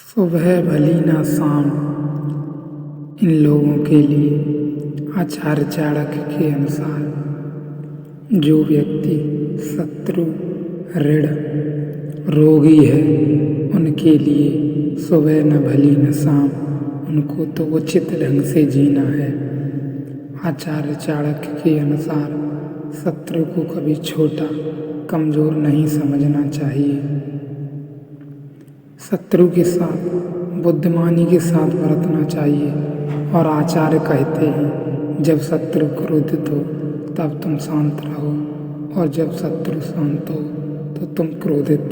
सुबह भली ना शाम इन लोगों के लिए। आचार्य चाणक्य के अनुसार जो व्यक्ति शत्रु, ऋण, रोगी है उनके लिए सुबह न भली न शाम, उनको तो उचित ढंग से जीना है। आचार्य चाणक्य के अनुसार शत्रु को कभी छोटा, कमजोर नहीं समझना चाहिए। शत्रु के साथ बुद्धिमानी के साथ बरतना चाहिए। और आचार्य कहते हैं जब शत्रु क्रोधित हो तब तुम शांत रहो, और जब शत्रु शांत हो तो तुम क्रोधित,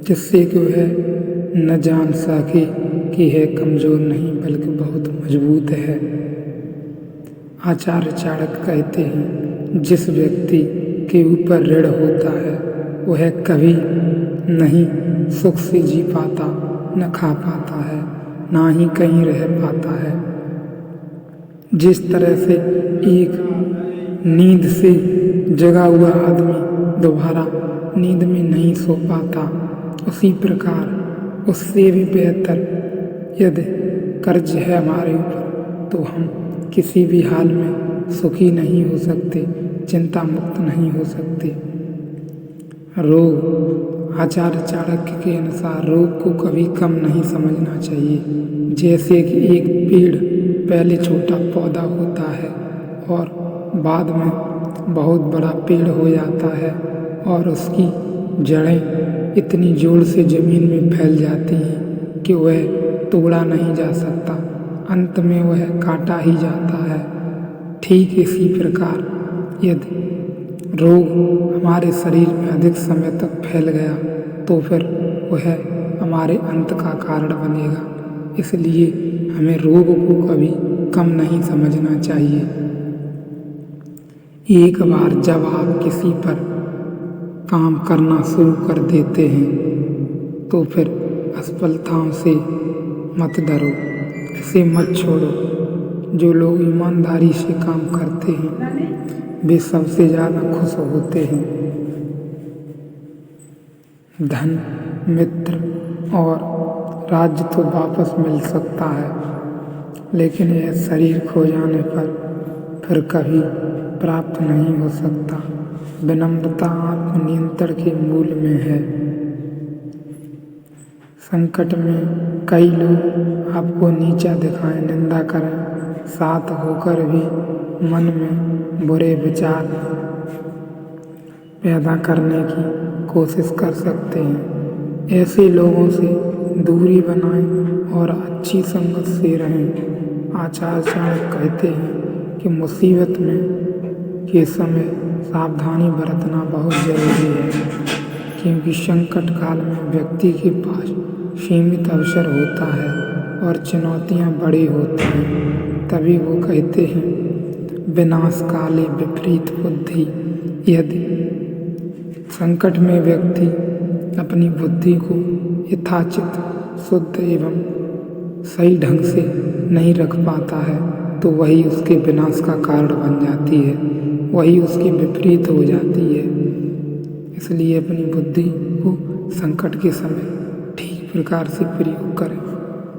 जिससे कि वह न जान सके कि है कमजोर नहीं बल्कि बहुत मजबूत है। आचार्य चाणक्य कहते हैं जिस व्यक्ति के ऊपर ऋण होता है वह कभी नहीं सुख से जी पाता, न खा पाता है, ना ही कहीं रह पाता है। जिस तरह से एक नींद से जगा हुआ आदमी दोबारा नींद में नहीं सो पाता, उसी प्रकार उससे भी बेहतर यदि कर्ज है हमारे ऊपर तो हम किसी भी हाल में सुखी नहीं हो सकते, चिंता मुक्त नहीं हो सकते। रोग, आचार्य चाणक्य के अनुसार रोग को कभी कम नहीं समझना चाहिए। जैसे कि एक पेड़ पहले छोटा पौधा होता है और बाद में बहुत बड़ा पेड़ हो जाता है और उसकी जड़ें इतनी जोर से जमीन में फैल जाती हैं कि वह तोड़ा नहीं जा सकता, अंत में वह काटा ही जाता है। ठीक इसी प्रकार यदि रोग हमारे शरीर में अधिक समय तक फैल गया तो फिर वह हमारे अंत का कारण बनेगा। इसलिए हमें रोग को कभी कम नहीं समझना चाहिए। एक बार जब आप किसी पर काम करना शुरू कर देते हैं तो फिर असफलताओं से मत डरो, इसे मत छोड़ो। जो लोग ईमानदारी से काम करते हैं वे सबसे ज़्यादा खुश होते हैं। धन, मित्र और राज्य तो वापस मिल सकता है, लेकिन यह शरीर खो जाने पर फिर कभी प्राप्त नहीं हो सकता। विनम्रता आत्मनियंत्रण के मूल में है। संकट में कई लोग आपको नीचा दिखाएं, निंदा करें, साथ होकर भी मन में बुरे विचार पैदा करने की कोशिश कर सकते हैं। ऐसे लोगों से दूरी बनाएं और अच्छी संगत से रहें। आचार्य चाणक्य कहते हैं कि मुसीबत में के समय सावधानी बरतना बहुत जरूरी है, क्योंकि संकट काल में व्यक्ति के पास सीमित अवसर होता है और चुनौतियां बड़ी होती हैं। तभी वो कहते हैं विनाश काले विपरीत बुद्धि। यदि संकट में व्यक्ति अपनी बुद्धि को यथाचित शुद्ध एवं सही ढंग से नहीं रख पाता है तो वही उसके विनाश का कारण बन जाती है, वही उसके विपरीत हो जाती है। इसलिए अपनी बुद्धि को संकट के समय ठीक प्रकार से प्रयोग करें।